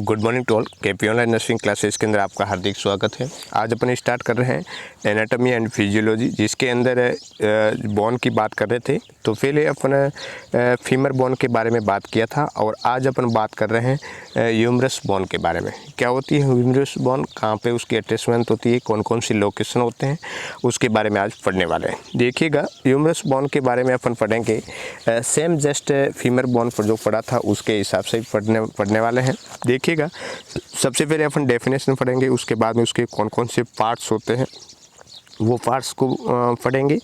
Good morning to all. KP online nursing classes के अंदर आपका हार्दिक स्वागत है। आज अपन स्टार्ट कर रहे हैं एनाटॉमी एंड फिजियोलॉजी, जिसके अंदर बोन की बात कर रहे थे। तो पहले अपन फीमर बोन के बारे में बात किया था और आज अपन बात कर रहे हैं ह्यूमरस बोन के बारे में। क्या होती है ह्यूमरस बोन, कहाँ पे उसकी अटैचमेंट होती है, कौन कौन सी लोकेशन होते हैं, उसके बारे में आज पढ़ने वाले हैं। देखिएगा, ह्यूमरस बोन के बारे में अपन पढ़ेंगे सेम जस्ट फीमर बोन पर जो पढ़ा था उसके हिसाब से पढ़ने वाले हैं। देखिएगा, सबसे पहले अपन डेफिनेशन पढ़ेंगे, उसके बाद में उसके कौन कौन से पार्ट्स होते हैं वो पार्ट्स को पढ़ेंगे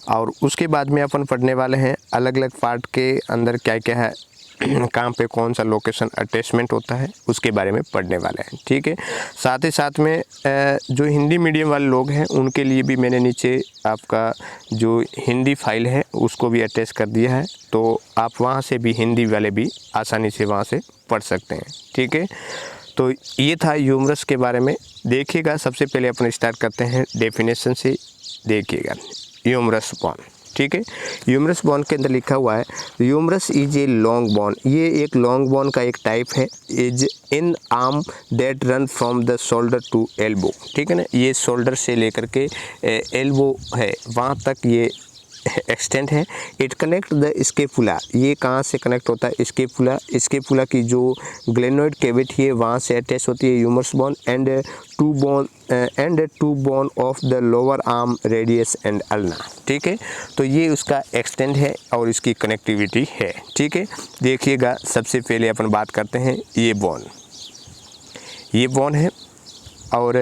और उसके बाद में अपन पढ़ने वाले हैं अलग अलग पार्ट के अंदर क्या क्या है, कहाँ पे कौन सा लोकेशन अटैचमेंट होता है, उसके बारे में पढ़ने वाले हैं। ठीक है। साथ ही साथ में जो हिंदी मीडियम वाले लोग हैं उनके लिए भी मैंने नीचे आपका जो हिंदी फाइल है उसको भी अटैच कर दिया है, तो आप वहाँ से भी हिंदी वाले भी आसानी से वहाँ से पढ़ सकते हैं। ठीक है। तो ये था ह्यूमरस के बारे में। देखिएगा, सबसे पहले अपन स्टार्ट करते हैं डेफिनेशन से। देखिएगा, ह्यूमरस बोन। ठीक है। ह्यूमरस बोन के अंदर लिखा हुआ है humerus is a long bone. ये एक लॉन्ग बोन का एक टाइप है। Is in arm that run from the shoulder to elbow. ठीक है ना, ये शोल्डर से लेकर के एल्बो है वहाँ तक ये एक्सटेंड है। It connect the scapula. ये कहाँ से कनेक्ट होता है? स्केपुला की जो ग्लेनोइड कैविटी है वहाँ से अटैच होती है humerus bone and two bone of the lower arm radius and ulna. ठीक है। तो ये उसका एक्सटेंड है और इसकी कनेक्टिविटी है। ठीक है। देखिएगा, सबसे पहले अपन बात करते हैं ये बोन है और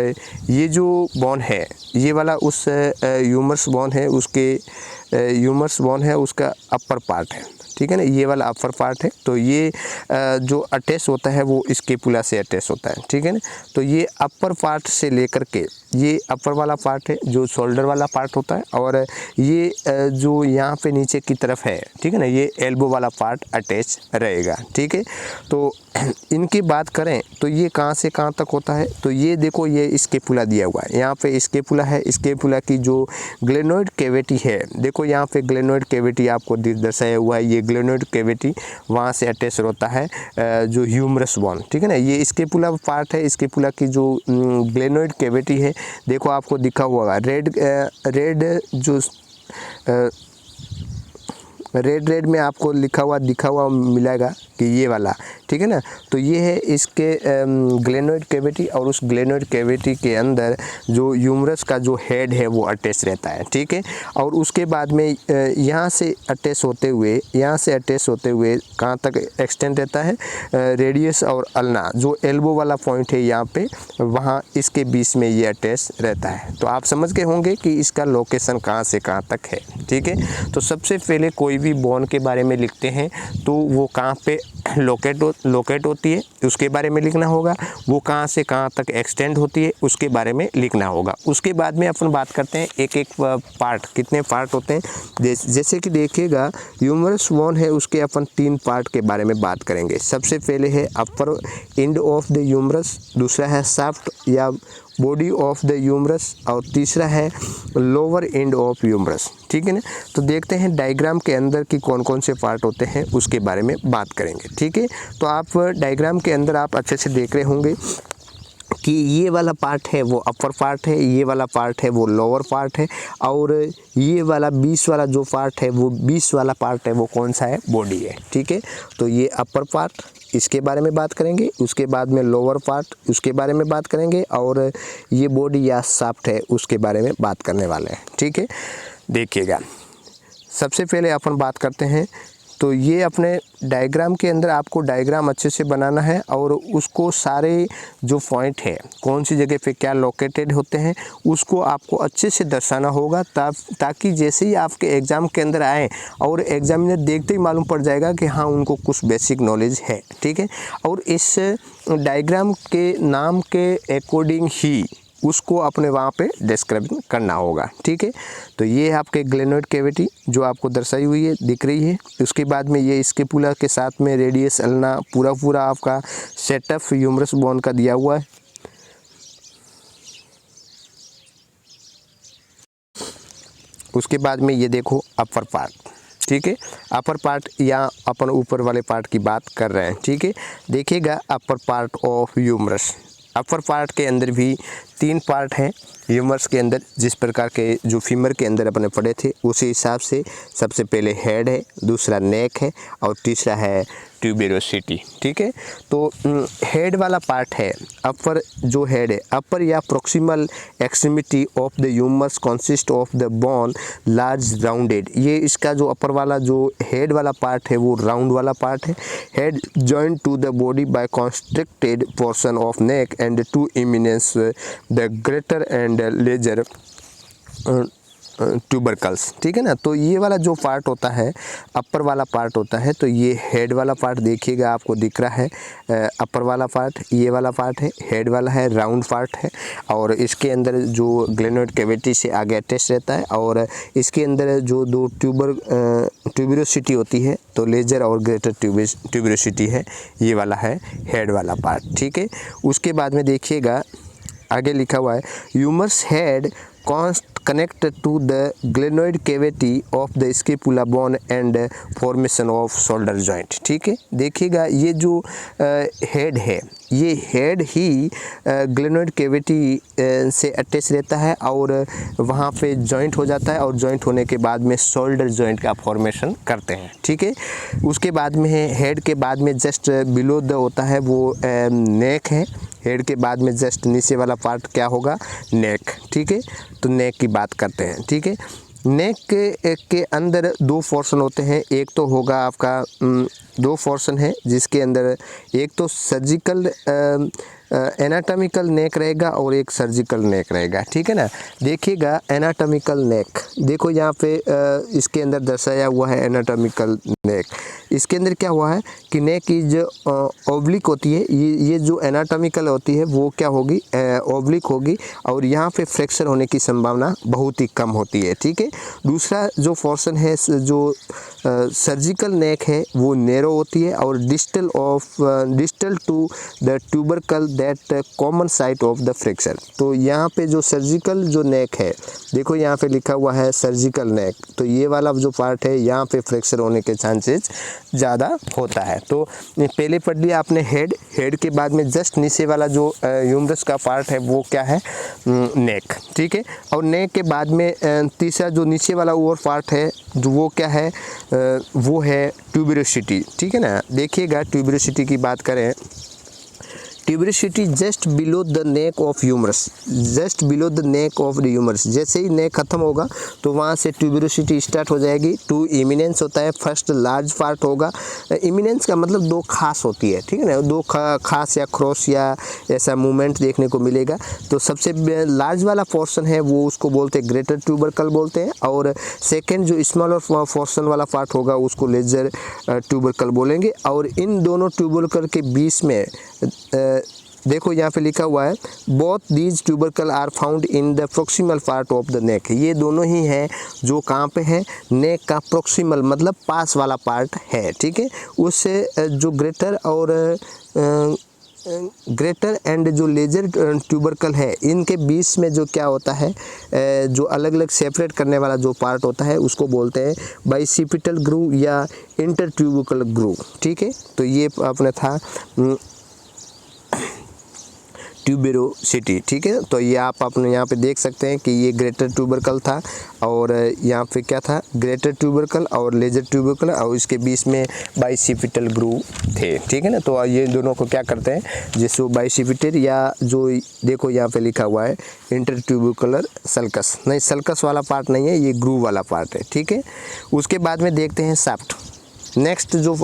ये जो बोन है ये वाला उस ह्यूमरस बोन है, उसके ह्यूमरस बोन है उसका अपर पार्ट है। ठीक है ना, ये वाला अपर पार्ट है। तो ये जो अटैच होता है वो स्केपुला से अटैच होता है। ठीक है ना, तो ये अपर पार्ट से लेकर के ये अपर वाला पार्ट है जो शोल्डर वाला पार्ट होता है, और ये जो यहाँ पे नीचे की तरफ है, ठीक है ना, ये एल्बो वाला पार्ट अटैच रहेगा। ठीक है। तो इनकी बात करें तो ये कहाँ से कहाँ तक होता है, तो ये देखो, ये स्केपुला दिया हुआ है, यहाँ पे स्केपुला है। स्केपुला की जो ग्लेनोइड कैविटी है, देखो यहाँ पे ग्लेनोइड कैविटी आपको दर्शाया हुआ है। ये ग्लेनोइड कैविटी वहाँ से अटैच होता है जो ह्यूमरस बोन। ठीक है ना, ये स्केपुला पार्ट है। स्केपुला की जो ग्लेनोइड कैविटी है, देखो आपको दिखा हुआ रेड में आपको दिखा हुआ मिलेगा कि ये वाला। ठीक है ना, तो ये है इसके ग्लेनोइड कैविटी, और उस ग्लेनोइड कैविटी के अंदर जो ह्यूमरस का जो हेड है वो अटैच रहता है। ठीक है। और उसके बाद में यहाँ से अटैच होते हुए कहाँ तक एक्सटेंड रहता है, रेडियस और अल्ना जो एल्बो वाला पॉइंट है यहाँ पे, वहाँ इसके बीच में ये अटैच रहता है। तो आप समझ गए होंगे कि इसका लोकेशन कहाँ से कहाँ तक है। ठीक है। तो सबसे पहले कोई भी बोन के बारे में लिखते हैं तो वो कहाँ पे लोकेट होती है उसके बारे में लिखना होगा, वो कहाँ से कहाँ तक एक्सटेंड होती है उसके बारे में लिखना होगा। उसके बाद में अपन बात करते हैं एक एक पार्ट, कितने पार्ट होते हैं। जैसे कि देखिएगा, ह्यूमरस बोन है उसके अपन 3 पार्ट के बारे में बात करेंगे। सबसे पहले है अपर एंड ऑफ द ह्यूमरस, दूसरा है शाफ्ट या बॉडी ऑफ द ह्यूमरस, और तीसरा है लोअर एंड ऑफ ह्यूमरस। ठीक है ना, तो देखते हैं डायग्राम के अंदर कि कौन कौन से पार्ट होते हैं उसके बारे में बात करेंगे। ठीक है। तो आप डायग्राम के अंदर आप अच्छे से देख रहे होंगे कि ये वाला पार्ट है वो अपर पार्ट है, ये वाला पार्ट है वो लोअर पार्ट है, और ये वाला 20 वाला जो पार्ट है वो 20 वाला पार्ट है वो कौन सा है, बॉडी है। ठीक है। तो ये अपर पार्ट, इसके बारे में बात करेंगे। उसके बाद में लोअर पार्ट, उसके बारे में बात करेंगे, और ये बॉडी या शाफ्ट है उसके बारे में बात करने वाले हैं। ठीक है। देखिएगा, सबसे पहले अपन बात करते हैं, तो ये अपने डायग्राम के अंदर आपको डायग्राम अच्छे से बनाना है और उसको सारे जो पॉइंट है कौन सी जगह पे क्या लोकेटेड होते हैं उसको आपको अच्छे से दर्शाना होगा, ताकि जैसे ही आपके एग्ज़ाम के अंदर आए और एग्जामिनर देखते ही मालूम पड़ जाएगा कि हाँ उनको कुछ बेसिक नॉलेज है। ठीक है। और इस डायग्राम के नाम के अकॉर्डिंग ही उसको अपने वहाँ पे डिस्क्राइब करना होगा। ठीक है। तो ये है आपके ग्लेनोइड कैविटी जो आपको दर्शाई हुई है, दिख रही है। उसके बाद में ये स्केपुला के साथ में रेडियस अल्ना पूरा आपका सेटअप ह्यूमरस बोन का दिया हुआ है। उसके बाद में ये देखो अपर पार्ट, ठीक है। अपर पार्ट या अपन ऊपर वाले पार्ट की बात कर रहे हैं, ठीक है। देखिएगा upper part of humerus, upper part के अंदर भी 3 पार्ट हैं ह्यूमरस के अंदर, जिस प्रकार के जो फीमर के अंदर अपने पढ़े थे उसी हिसाब से सबसे पहले हेड है, दूसरा नेक है और तीसरा है ट्यूबेरोसिटी, ठीक है। तो हेड वाला पार्ट है अपर, जो हेड है अपर या proximal extremity of the humerus consist of the bone large rounded. ये इसका जो अपर वाला जो हेड वाला पार्ट है वो राउंड वाला पार्ट है। Head joint to the body by constricted portion of neck and two eminence the greater and lesser tubercles, ठीक है ना। तो ये वाला जो पार्ट होता है अपर वाला पार्ट होता है, तो ये हेड वाला पार्ट देखिएगा आपको दिख रहा है अपर वाला पार्ट, ये वाला पार्ट है हेड वाला है, राउंड पार्ट है और इसके अंदर जो ग्लेनोइड कैविटी से आगे अटैच रहता है और इसके अंदर जो 2 ट्यूबरोसिटी होती है, तो लेजर और ग्रेटर ट्यूबरोसिटी है, ये वाला है हेड वाला पार्ट, ठीक है। उसके बाद में देखिएगा आगे लिखा हुआ है humerus head connect to the glenoid cavity of the scapula bone and formation of shoulder joint, ठीक है। देखिएगा ये जो हेड है, ये हेड ही ग्लेनोइड कैविटी से अटैच रहता है और वहाँ पे जॉइंट हो जाता है और जॉइंट होने के बाद में शोल्डर जॉइंट का फॉर्मेशन करते हैं, ठीक है। उसके बाद में है हेड के बाद में जस्ट बिलो द होता है वो नेक है, हेड के बाद में जस्ट नीचे वाला पार्ट क्या होगा, नेक, ठीक है। तो नेक की बात करते हैं, ठीक है। नेक के अंदर 2 पोर्शन होते हैं, एक तो होगा आपका 2 पोर्शन है जिसके अंदर एक तो सर्जिकल एनाटॉमिकल नेक रहेगा और एक सर्जिकल नेक रहेगा, ठीक है ना। देखिएगा एनाटॉमिकल नेक, देखो यहाँ पे इसके अंदर दर्शाया हुआ है एनाटॉमिकल नेक। इसके अंदर क्या हुआ है कि नेक की जो ओब्लिक होती है, ये जो एनाटॉमिकल होती है वो क्या होगी, ओब्लिक होगी और यहाँ पे फ्रैक्चर होने की संभावना बहुत ही कम होती है, ठीक है। दूसरा जो पोर्शन है जो सर्जिकल नेक है वो नैरो होती है और distal to the tubercle that common site of the fracture. तो यहाँ पे जो सर्जिकल जो नेक है, देखो यहाँ पे लिखा हुआ है सर्जिकल नेक, तो ये वाला जो पार्ट है यहाँ पे फ्रैक्चर होने के चांसेस ज़्यादा होता है। तो पहले पढ़ लिया आपने हेड के बाद में जस्ट नीचे वाला जो ह्यूमरस का पार्ट है वो क्या है, नेक, ठीक है। और नेक के बाद में तीसरा जो नीचे वाला और पार्ट है जो वो क्या है, वो है ट्यूबरोसिटी, ठीक है ना। देखिएगा ट्यूबरोसिटी की बात करें, tuberosity just below the neck of humerus, just below the neck of the humerus. जैसे ही नेक खत्म होगा तो वहाँ से ट्यूबरोसिटी स्टार्ट हो जाएगी। 2 इमिनेंस होता है, फर्स्ट लार्ज पार्ट होगा, इमिनेंस का मतलब 2 खास होती है, ठीक है ना, 2 खास या क्रॉस या ऐसा मूवमेंट देखने को मिलेगा। तो सबसे लार्ज वाला पोर्शन है वो उसको बोलते हैं ग्रेटर ट्यूबरकल बोलते हैं और सेकेंड जो स्मॉलर पोर्शन वाला पार्ट होगा उसको लेजर ट्यूबरकल बोलेंगे। और इन दोनों ट्यूबरकल के बीच में देखो यहाँ पे लिखा हुआ है both these tubercle are found in the proximal part of the neck. ये दोनों ही हैं जो कहाँ पे है, नेक का प्रोक्सिमल मतलब पास वाला पार्ट है, ठीक है। उससे जो ग्रेटर एंड जो लेजर ट्यूबरकल है इनके बीच में जो क्या होता है, जो अलग अलग सेपरेट करने वाला जो पार्ट होता है उसको बोलते हैं बाइसिपिटल ग्रूव या इंटरट्यूबरकल ग्रूव, ठीक है। तो ये अपने था ट्यूबरोसिटी, ठीक है। तो ये आप अपने यहाँ पे देख सकते हैं कि ये ग्रेटर ट्यूबरकल था और यहाँ पे क्या था, ग्रेटर ट्यूबरकल और लेजर ट्यूबरकल और इसके बीच में बाइसिपिटल ग्रूव थे, ठीक है ना। तो ये दोनों को क्या करते हैं, जिसको बाइसिपिटल या जो देखो यहाँ पे लिखा हुआ है इंटरट्यूबरकुलर सल्कस, नहीं सल्कस वाला पार्ट नहीं है, ये ग्रूव वाला पार्ट है, ठीक है। उसके बाद में देखते हैं शाफ्ट। नेक्स्ट जो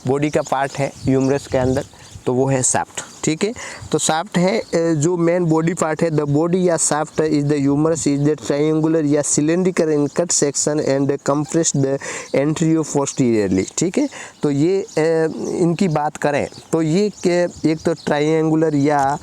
बॉडी का पार्ट है ह्यूमरस के अंदर तो वो है शाफ्ट, ठीक है। तो शाफ्ट है जो मेन बॉडी पार्ट है, द बॉडी या shaft is the humerus is the triangular या cylindrical in cut section and compressed anterior posteriorly, ठीक है। तो ये इनकी बात करें तो ये एक तो ट्रायंगुलर या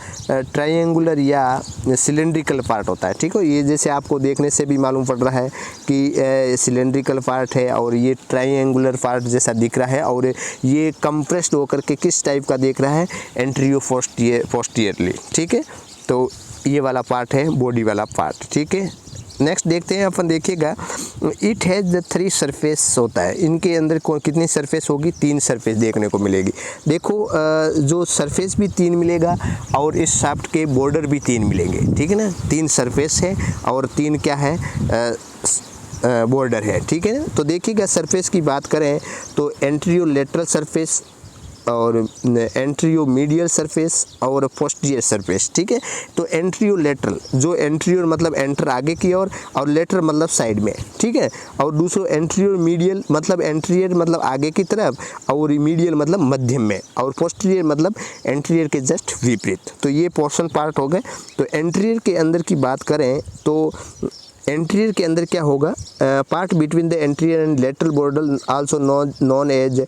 सिलेंड्रिकल पार्ट होता है, ठीक है। ये जैसे आपको देखने से भी मालूम पड़ रहा है कि सिलेंड्रिकल पार्ट है और ये ट्रायंगुलर पार्ट जैसा दिख रहा है और ये कंप्रेस्ड होकर के किस टाइप का दिख रहा है, एंटीरियर पोस्टीरियरली, ठीक है। तो ये वाला पार्ट है बॉडी वाला पार्ट, ठीक है। नेक्स्ट देखते हैं अपन, देखिएगा इट हैज़ द 3 सरफेस होता है, इनके अंदर कितनी सरफेस होगी, 3 सरफेस देखने को मिलेगी। देखो जो सरफेस भी 3 मिलेगा और इस शाफ्ट के बॉर्डर भी 3 मिलेंगे, ठीक है ना। 3 सरफेस है और 3 क्या है, बॉर्डर है, ठीक है ना। तो देखिएगा सरफेस की बात करें तो एंटीरियो-लेटरल सरफेस और एंटीरियो-मीडियल सरफेस और पोस्टीरियर सरफेस, ठीक है। तो एंटीरियो-लेटरल, जो एंटीरियर मतलब एंटर आगे की ओर और लेटर मतलब साइड में, ठीक है। और दूसरा एंटीरियो-मीडियल मतलब एंटीरियर मतलब आगे की तरफ और मीडियल मतलब मध्यम में, और पोस्टीरियर मतलब एंटीरियर के जस्ट विपरीत। तो ये पोर्शन पार्ट हो गए। तो एंटीरियर के अंदर की बात करें तो एंटीरियर के अंदर क्या होगा, part between the anterior and lateral border also known as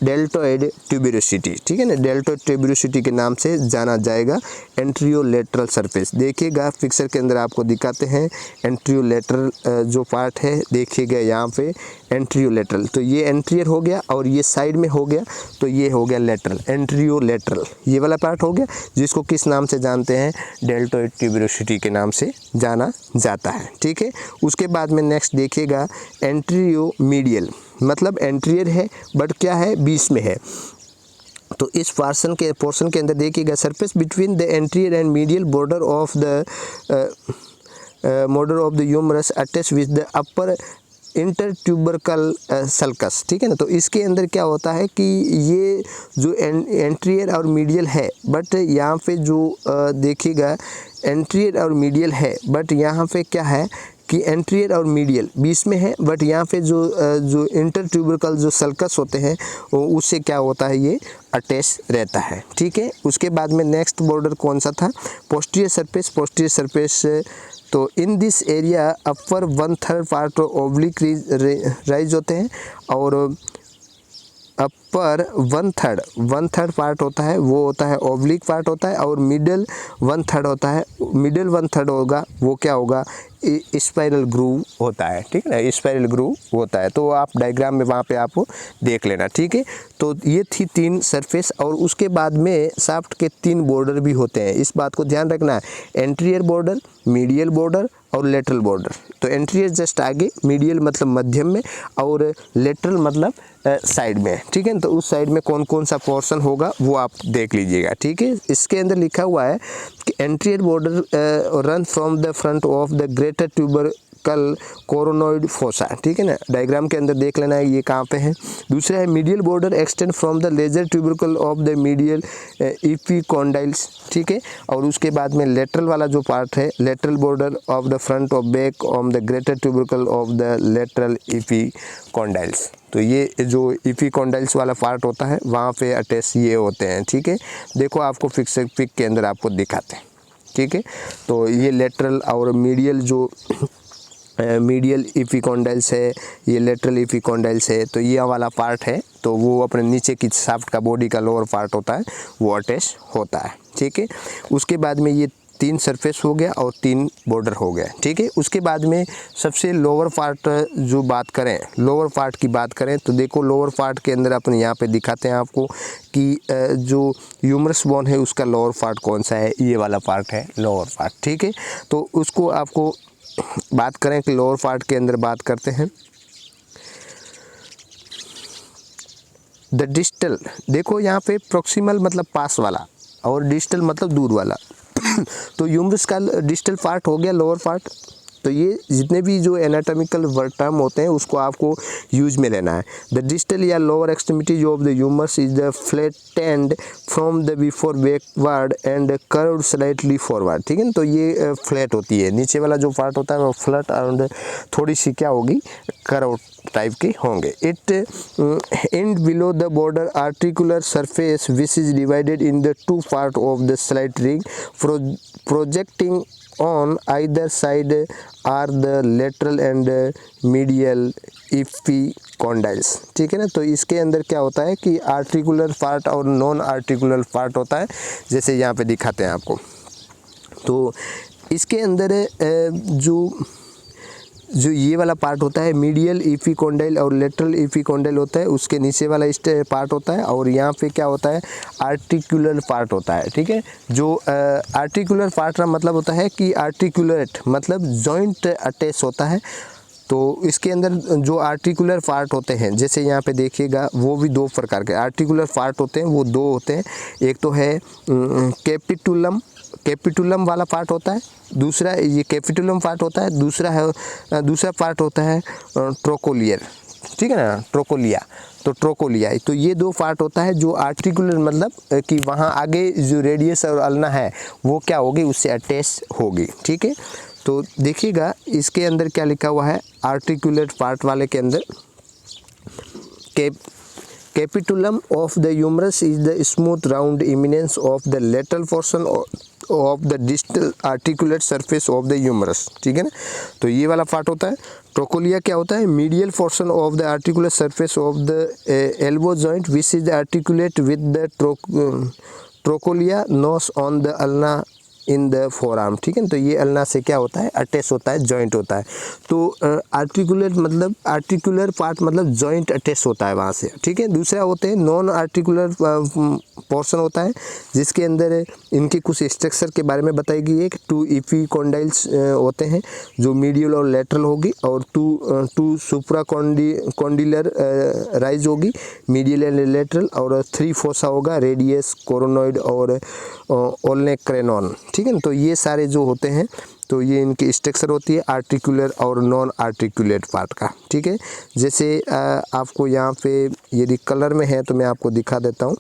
deltoid tuberosity, ठीक है ना। डेल्टोइड ट्यूबरोसिटी के नाम से जाना जाएगा एंटीरियो लेटरल सरफेस। देखिएगा पिक्चर के अंदर आपको दिखाते हैं एंटीरियो लेटरल जो पार्ट है, देखिएगा यहाँ पे एंटीरियो लेटरल, तो ये एंटीरियर हो गया और ये साइड में हो गया, तो ये हो गया लेटरल, एंटीरियो लेटरल ये वाला पार्ट हो गया, जिसको किस नाम से जानते हैं, डेल्टोइड ट्यूबरोसिटी के नाम से जाना जाता है, ठीक है। उसके बाद में नेक्स्ट देखिएगा एंटीरियो मीडियल, मतलब एंटीरियर है बट क्या है, बीच में है। तो इस पोर्शन के अंदर देखिएगा surface between the anterior and medial border of the humerus attach with the upper intertubercular sulcus, ठीक है ना। तो इसके अंदर क्या होता है कि ये जो एंटीरियर और मीडियल है, बट यहाँ पे जो देखिएगा एंटीरियर और मीडियल है, बट यहाँ पे क्या है कि एंटीरियर और मीडियल बीच में है, बट यहाँ पे जो इंटरट्यूबरकल जो सल्कस होते हैं उससे क्या होता है, ये अटैच रहता है, ठीक है। उसके बाद में नेक्स्ट बॉर्डर कौन सा था, पोस्टीरियर सरफेस। पोस्टीरियर सरफेस, तो in this area upper 1/3 part oblique rise होते हैं और अपर 1/3 पार्ट होता है वो होता है ओब्लिक पार्ट होता है, और मिडल 1/3 होता है, मिडल 1/3 होगा वो क्या होगा, स्पाइरल ग्रूव होता है, ठीक है ना, स्पाइरल ग्रूव होता है। तो आप डायग्राम में वहाँ पे आप देख लेना, ठीक है। तो ये थी 3 सरफेस, और उसके बाद में शाफ्ट के 3 बॉर्डर भी होते हैं, इस बात को ध्यान रखना है, एंटीरियर बॉर्डर, मीडियल बॉर्डर और लेटरल बॉर्डर। तो एंटीरियर जस्ट आगे, मीडियल मतलब मध्यम में, और लेटरल मतलब साइड में, ठीक है। तो उस साइड में कौन कौन सा पोर्शन होगा वो आप देख लीजिएगा, ठीक है। इसके अंदर लिखा हुआ है कि anterior border run from the front of the greater tubercle coronoid fossa, ठीक है ना। डायग्राम के अंदर देख लेना है ये कहाँ पे है। दूसरा है medial border extend from the lesser tubercle of the medial epicondyles, ठीक है। और उसके बाद में लेटरल वाला जो पार्ट है, lateral border of the front of back of the greater tubercle of the lateral epicondyles. तो ये जो इपिकॉन्डाइल्स वाला पार्ट होता है वहाँ पे अटैच ये होते हैं, ठीक है। देखो आपको पिक के अंदर आपको दिखाते हैं, ठीक है। तो ये लेटरल और मीडियल जो मीडियल इपिकॉन्डाइल्स है, ये लेटरल इपिकॉन्डाइल्स है, तो ये वाला पार्ट है, तो वो अपने नीचे की शाफ्ट का बॉडी का लोअर पार्ट होता है वो अटैच होता है, ठीक है। उसके बाद में ये 3 सरफेस हो गया और 3 बॉर्डर हो गया, ठीक है। उसके बाद में सबसे लोअर पार्ट जो बात करें, लोअर पार्ट की बात करें तो देखो लोअर पार्ट के अंदर अपन यहाँ पे दिखाते हैं आपको कि जो ह्यूमरस बोन है उसका लोअर पार्ट कौन सा है, ये वाला पार्ट है लोअर पार्ट, ठीक है। तो उसको आपको बात करें कि लोअर पार्ट के अंदर बात करते हैं द डिस्टल। देखो यहाँ पे प्रोक्सिमल मतलब पास वाला और डिस्टल मतलब दूर वाला तो ह्यूमरस का डिस्टल पार्ट हो गया लोअर पार्ट। तो ये जितने भी जो एनाटॉमिकल टर्म होते हैं उसको आपको यूज में लेना है। द डिस्टल या lower extremity of the humerus is the flattened from the before backward and curved slightly forward, ठीक है ना। तो ये फ्लैट होती है, नीचे वाला जो पार्ट होता है वो फ्लैट और थोड़ी सी क्या होगी, कर्व टाइप के होंगे। It and below the border articular surface which is divided in the 2 part of the slight ring projecting on either side are the lateral and medial epicondyles, ठीक है ना। तो इसके अंदर क्या होता है कि आर्टिकुलर पार्ट और नॉन आर्टिकुलर पार्ट होता है, जैसे यहाँ पे दिखाते हैं आपको। तो इसके अंदर जो जो ये वाला पार्ट होता है मीडियल एपिकोंडाइल और लेटरल एपिकोंडाइल होता है, उसके नीचे वाला पार्ट होता है। और यहाँ पे क्या होता है, आर्टिकुलर पार्ट होता है। ठीक है, जो आर्टिकुलर पार्ट का मतलब होता है कि आर्टिकुलेट मतलब जॉइंट अटैच होता है। तो इसके अंदर जो आर्टिकुलर पार्ट होते हैं, जैसे यहाँ पे देखिएगा, वो भी दो प्रकार के आर्टिकुलर पार्ट होते हैं, वो दो होते हैं। एक तो है कैपिटुलम वाला पार्ट होता है, दूसरा ये कैपिटुलम पार्ट होता है, दूसरा पार्ट होता है ट्रोकोलियर। ठीक है ना, ट्रोकोलिया। तो ट्रोकोलिया, तो ये दो पार्ट होता है जो आर्टिकुलर मतलब कि वहाँ आगे जो रेडियस और अल्ना है वो क्या होगी, उससे अटैच होगी। ठीक है, तो देखिएगा इसके अंदर क्या लिखा हुआ है, आर्टिकुलेट पार्ट वाले के अंदर capitulum of the humerus is the smooth round eminence of the lateral portion of the distal articulate surface of the humerus. ठीक है ना, तो ये वाला पार्ट होता है। ट्रोकोलिया क्या होता है, medial portion of the articulate surface of the elbow joint which is articulate with the trochlea notch on the ulna in the forearm. ठीक है, तो ये अल्ना से क्या होता है, अटैच होता है, जॉइंट होता है। तो आर्टिकुलर मतलब आर्टिकुलर पार्ट मतलब जॉइंट अटैच होता है वहाँ से। ठीक है, दूसरा होते हैं नॉन आर्टिकुलर पोर्शन होता है, जिसके अंदर इनके कुछ स्ट्रक्चर के बारे में बताई गई है कि 2 एपिकोंडाइल्स होते हैं जो मीडियल और लेटरल होगी, और टू सुप्राकॉन्डिलर राइज होगी मीडियल एंड लेटरल, और 3 फोसा होगा, रेडियस, कोरोनॉइड और ओल्नेक्रेनॉन। ठीक है ना, तो ये सारे जो होते हैं तो ये इनकी स्ट्रक्चर होती है आर्टिकुलर और नॉन आर्टिकुलेट पार्ट का। ठीक है, जैसे आपको यहाँ पे यदि कलर में है तो मैं आपको दिखा देता हूँ।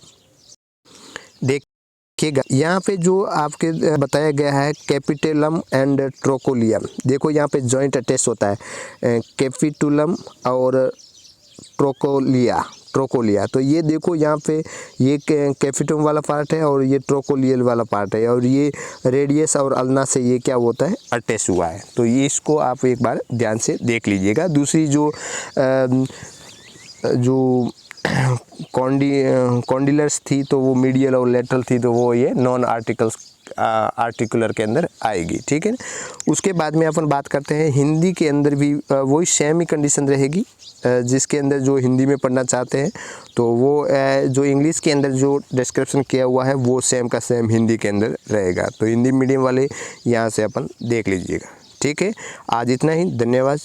देखिएगा यहाँ पे जो आपके बताया गया है कैपिटुलम एंड ट्रोकोलियम, देखो यहाँ पे जॉइंट अटैच होता है कैपिटुलम और ट्रोकोलिया। तो ये देखो यहाँ पे ये कैपिटुलम वाला पार्ट है और ये ट्रोकोलियल वाला पार्ट है, और ये रेडियस और अल्ना से ये क्या होता है, अटैच हुआ है। तो ये इसको आप एक बार ध्यान से देख लीजिएगा। दूसरी जो कॉन्डिलर्स थी तो वो मीडियल और लेटरल थी, तो वो ये नॉन आर्टिकुलर के अंदर आएगी। ठीक है, उसके बाद में अपन बात करते हैं हिंदी के अंदर भी वही सेम ही कंडीशन रहेगी, जिसके अंदर जो हिंदी में पढ़ना चाहते हैं तो वो जो इंग्लिश के अंदर जो डिस्क्रिप्शन किया हुआ है वो सेम का सेम हिंदी के अंदर रहेगा। तो हिंदी मीडियम वाले यहाँ से अपन देख लीजिएगा। ठीक है, आज इतना ही, धन्यवाद।